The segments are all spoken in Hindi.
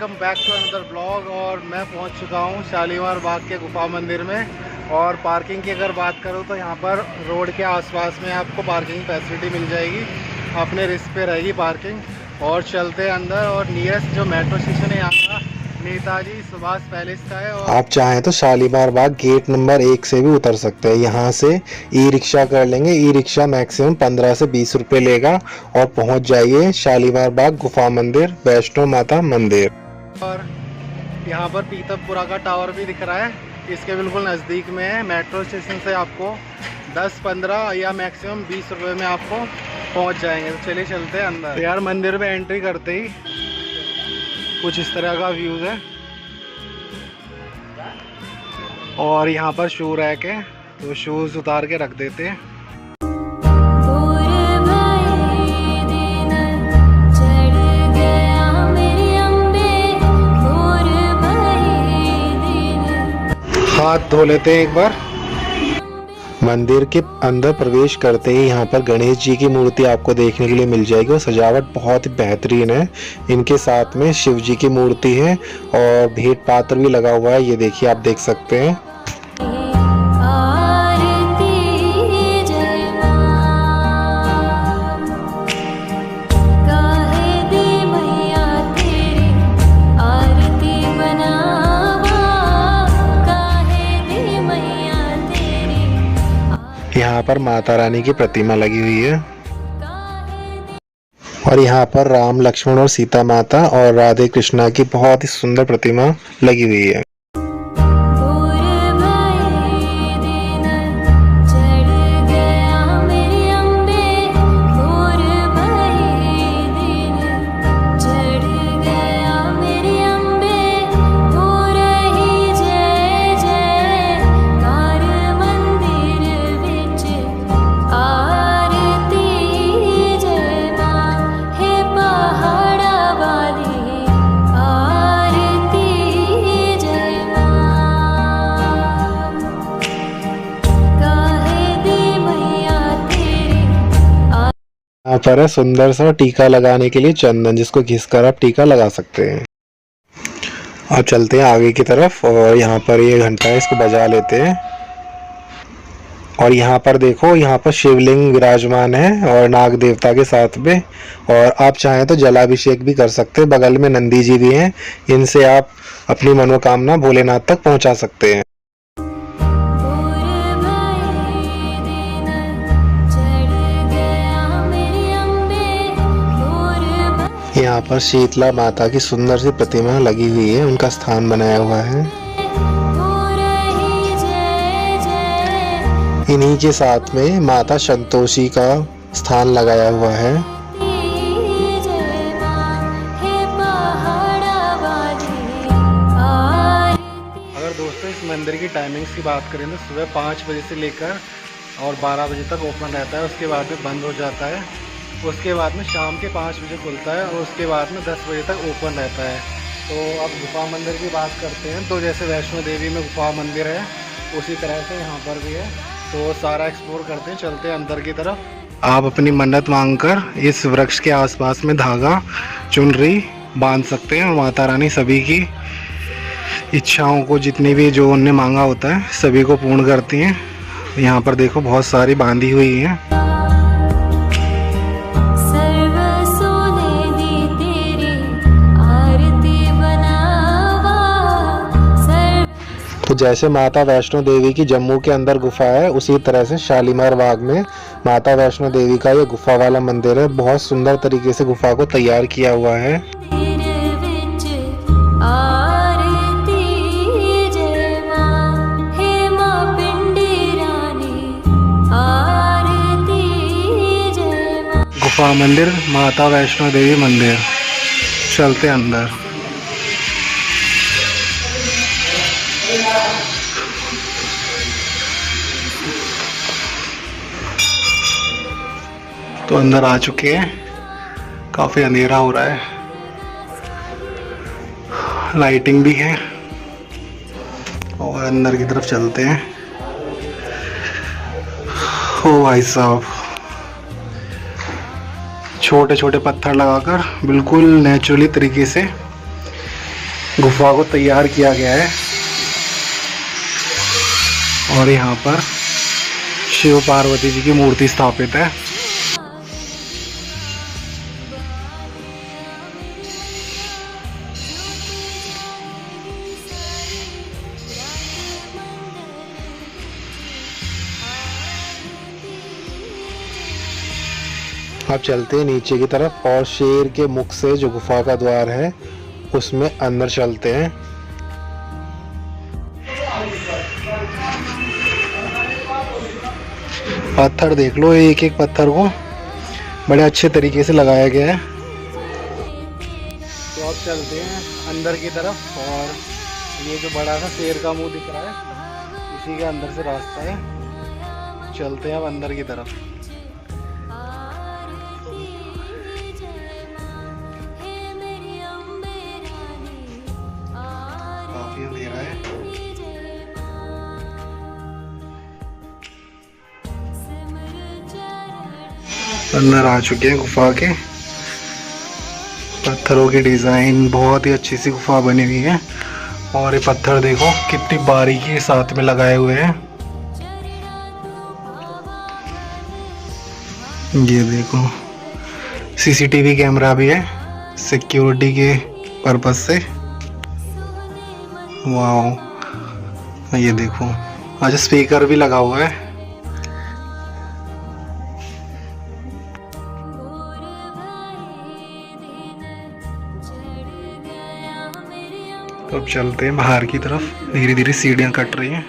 Welcome back to another blog. और मैं पहुंच चुका हूं शालीमार बाग के गुफा मंदिर में। और पार्किंग की अगर बात करूं तो यहां पर रोड के आसपास में आपको पार्किंग फैसिलिटी मिल जाएगी, अपने रिस्क पे रहेगी पार्किंग। और चलते अंदर, और नियरेस्ट जो मेट्रो स्टेशन है यहाँ का नेताजी सुभाष पैलेस का है। और आप चाहें तो शालीमार बाग गेट नंबर 1 से भी उतर सकते हैं। यहाँ से ई रिक्शा कर लेंगे। ई रिक्शा मैक्सिमम 15 से 20 रुपए लेगा और पहुँच जाइए शालीमार बाग गुफा मंदिर, वैष्णो माता मंदिर। और यहाँ पर पीतमपुरा का टावर भी दिख रहा है, इसके बिल्कुल नज़दीक में है। मेट्रो स्टेशन से आपको 10-15 या मैक्सिमम 20 रुपये में आपको पहुँच जाएंगे। तो चलिए चलते हैं अंदर। तो यार मंदिर में एंट्री करते ही कुछ इस तरह का व्यूज़ है। और यहाँ पर शू रैक है, तो शूज़ उतार के रख देते हैं। हाथ धो लेते हैं एक बार। मंदिर के अंदर प्रवेश करते ही यहाँ पर गणेश जी की मूर्ति आपको देखने के लिए मिल जाएगी और सजावट बहुत ही बेहतरीन है। इनके साथ में शिव जी की मूर्ति है और भेंट पात्र भी लगा हुआ है, ये देखिए आप देख सकते हैं। यहाँ पर माता रानी की प्रतिमा लगी हुई है और यहाँ पर राम, लक्ष्मण और सीता माता और राधे कृष्णा की बहुत ही सुंदर प्रतिमा लगी हुई है। यहाँ पर है सुंदर सा टीका लगाने के लिए चंदन, जिसको घिसकर आप टीका लगा सकते हैं। अब चलते हैं आगे की तरफ और यहाँ पर ये घंटा है, इसको बजा लेते हैं। और यहाँ पर देखो, यहाँ पर शिवलिंग विराजमान है और नाग देवता के साथ में। और आप चाहें तो जलाभिषेक भी कर सकते हैं। बगल में नंदी जी भी हैं, इनसे आप अपनी मनोकामना भोलेनाथ तक पहुँचा सकते हैं। यहाँ पर शीतला माता की सुंदर सी प्रतिमा लगी हुई है, उनका स्थान बनाया हुआ है। इन्हीं के साथ में माता संतोषी का स्थान लगाया हुआ है। अगर दोस्तों इस मंदिर की टाइमिंग्स की बात करें तो सुबह 5 बजे से लेकर और 12 बजे तक ओपन रहता है, उसके बाद में बंद हो जाता है। उसके बाद में शाम के 5 बजे खुलता है और उसके बाद में 10 बजे तक ओपन रहता है। तो अब गुफा मंदिर की बात करते हैं, तो जैसे वैष्णो देवी में गुफा मंदिर है उसी तरह से यहाँ पर भी है। तो सारा एक्सप्लोर करते हैं, चलते हैं अंदर की तरफ। आप अपनी मन्नत मांगकर इस वृक्ष के आसपास में धागा, चुनरी बांध सकते हैं और माता रानी सभी की इच्छाओं को, जितनी भी जो उनने मांगा होता है, सभी को पूर्ण करती हैं। यहाँ पर देखो बहुत सारी बांधी हुई हैं। तो जैसे माता वैष्णो देवी की जम्मू के अंदर गुफा है, उसी तरह से शालीमार बाग में माता वैष्णो देवी का ये गुफा वाला मंदिर है। बहुत सुंदर तरीके से गुफा को तैयार किया हुआ है। गुफा मंदिर, माता वैष्णो देवी मंदिर। चलते अंदर। तो अंदर आ चुके हैं, काफ़ी अंधेरा हो रहा है, लाइटिंग भी है। और अंदर की तरफ चलते हैं। ओ भाई साहब, छोटे छोटे पत्थर लगाकर बिल्कुल नेचुरली तरीके से गुफा को तैयार किया गया है और यहाँ पर शिव पार्वती जी की मूर्ति स्थापित है। अब चलते हैं नीचे की तरफ और शेर के मुख से जो गुफा का द्वार है उसमें अंदर चलते हैं। पत्थर देख लो, एक एक पत्थर को बड़े अच्छे तरीके से लगाया गया है। तो अब चलते हैं अंदर की तरफ और ये जो बड़ा सा शेर का मुंह दिख रहा है इसी के अंदर से रास्ता है। चलते हैं अब अंदर की तरफ। काफी अंधेरा है। अंदर आ चुके हैं गुफा के। पत्थरों की डिजाइन बहुत ही अच्छी सी गुफा बनी हुई है और ये पत्थर देखो कितनी बारीकी के साथ में लगाए हुए हैं। ये देखो सीसीटीवी कैमरा भी है सिक्योरिटी के पर्पस से। वाह, ये देखो आज स्पीकर भी लगा हुआ है। तो अब चलते हैं बाहर की तरफ। धीरे धीरे सीढ़ियां कट रही हैं।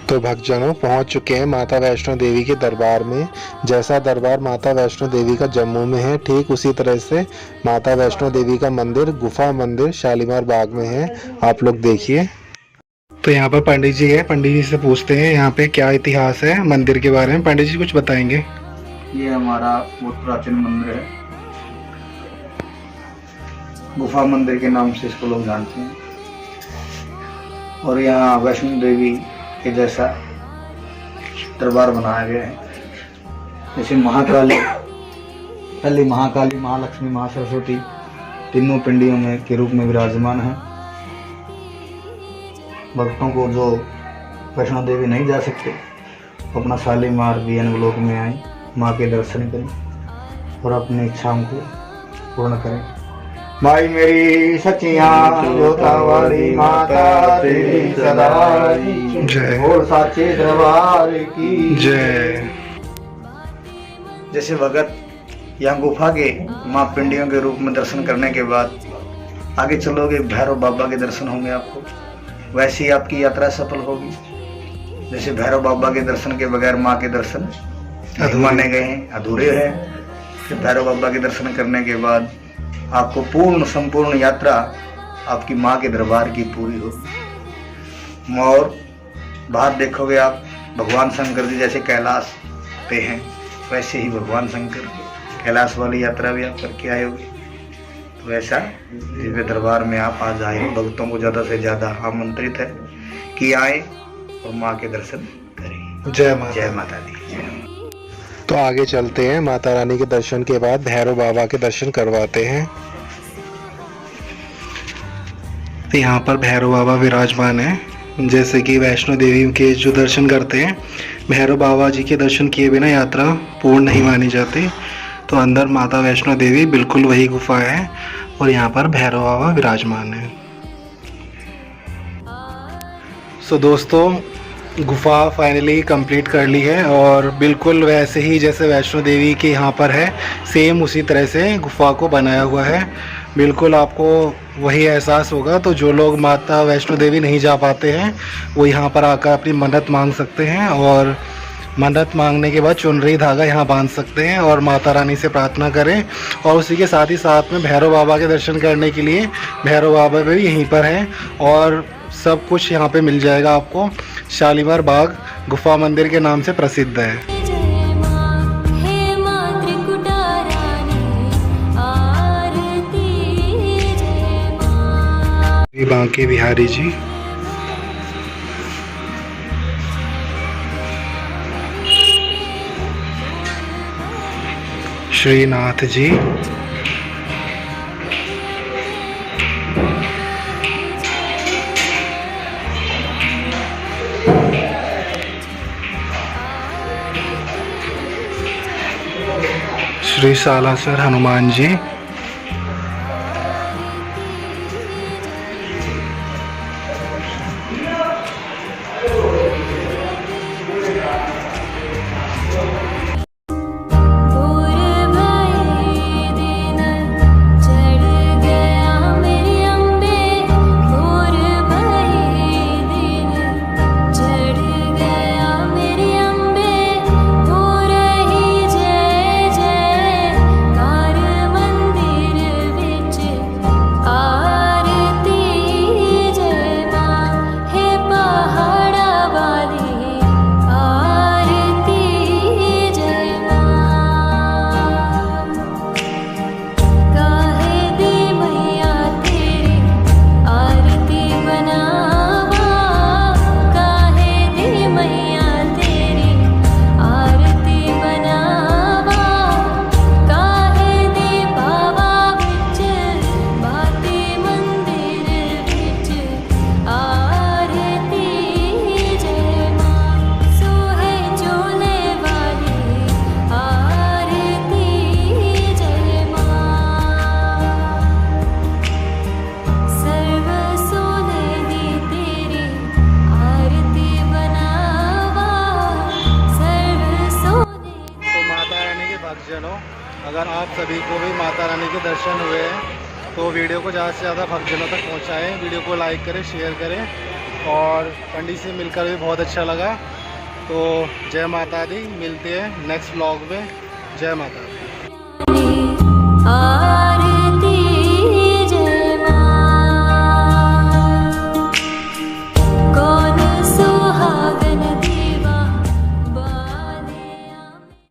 तो भक्तजनों पहुंच चुके हैं माता वैष्णो देवी के दरबार में। जैसा दरबार माता वैष्णो देवी का जम्मू में है ठीक उसी तरह से माता वैष्णो देवी का मंदिर गुफा मंदिर शालीमार बाग में है। आप लोग देखिए। तो यहाँ पर पंडित जी है, पंडित जी से पूछते हैं यहाँ पे क्या इतिहास है मंदिर के बारे में। पंडित जी कुछ बताएंगे। ये हमारा बहुत प्राचीन मंदिर है, गुफा मंदिर के नाम से इसको लोग जानते हैं। और यहाँ वैष्णो देवी के जैसा दरबार बनाया गया है। जैसे महाकाली, पहले महाकाली, महालक्ष्मी, महासरस्वती तीनों पिंडियों में के रूप में विराजमान है। भक्तों को जो वैष्णो देवी नहीं जा सकते अपना शालीमार वीएन ब्लॉक में आए, माँ के दर्शन करें और अपनी इच्छाओं को पूर्ण करें। भाई मेरी सचियां जोता वाली माता तेरी सदा जय और साचे दरबार की जय। जैसे भगत यहाँ गुफा के माँ पिंडियों के रूप में दर्शन करने के बाद आगे चलोगे भैरव बाबा के दर्शन होंगे आपको, वैसे ही आपकी यात्रा सफल होगी। जैसे भैरव बाबा के दर्शन के बगैर माँ के दर्शन नहीं माने गए हैं, अधूरे हैं। फिर भैरव बाबा के दर्शन करने के बाद आपको पूर्ण संपूर्ण यात्रा आपकी माँ के दरबार की पूरी होगी। और बाहर देखोगे आप भगवान शंकर जी जैसे कैलाश पे हैं, वैसे ही भगवान शंकर कैलाश वाली यात्रा भी आप करके आए होगे। तो ऐसा दिव्य दरबार में आप आज आए हो। भक्तों को ज़्यादा से ज़्यादा आमंत्रित है कि आए और माँ के दर्शन करें। जय माता दी। तो आगे चलते हैं। माता रानी के दर्शन के बाद भैरव बाबा के दर्शन करवाते हैं। तो यहाँ पर भैरव बाबा विराजमान है। जैसे कि वैष्णो देवी के जो दर्शन करते हैं, भैरव बाबा जी के दर्शन किए बिना यात्रा पूर्ण नहीं मानी जाती। तो अंदर माता वैष्णो देवी बिल्कुल वही गुफा है और यहाँ पर भैरव बाबा विराजमान है। सो दोस्तों गुफा फाइनली कंप्लीट कर ली है और बिल्कुल वैसे ही जैसे वैष्णो देवी के यहाँ पर है सेम उसी तरह से गुफा को बनाया हुआ है। बिल्कुल आपको वही एहसास होगा। तो जो लोग माता वैष्णो देवी नहीं जा पाते हैं वो यहाँ पर आकर अपनी मन्नत मांग सकते हैं और मन्नत मांगने के बाद चुनरी धागा यहाँ बांध सकते हैं और माता रानी से प्रार्थना करें। और उसी के साथ ही साथ में भैरव बाबा के दर्शन करने के लिए भैरव बाबा भी यहीं पर हैं और सब कुछ यहाँ पे मिल जाएगा आपको। शालीमार बाग गुफा मंदिर के नाम से प्रसिद्ध है। ये बांके बिहारी जी श्रीनाथ जी, श्री सालासर हनुमान जी, अगर आप सभी को भी माता रानी के दर्शन हुए हैं तो वीडियो को ज़्यादा से ज़्यादा भक्तजनों तक पहुंचाएं, वीडियो को लाइक करें, शेयर करें। और पंडित से मिलकर भी बहुत अच्छा लगा। तो जय माता दी, मिलते हैं नेक्स्ट व्लॉग में। जय माता दी।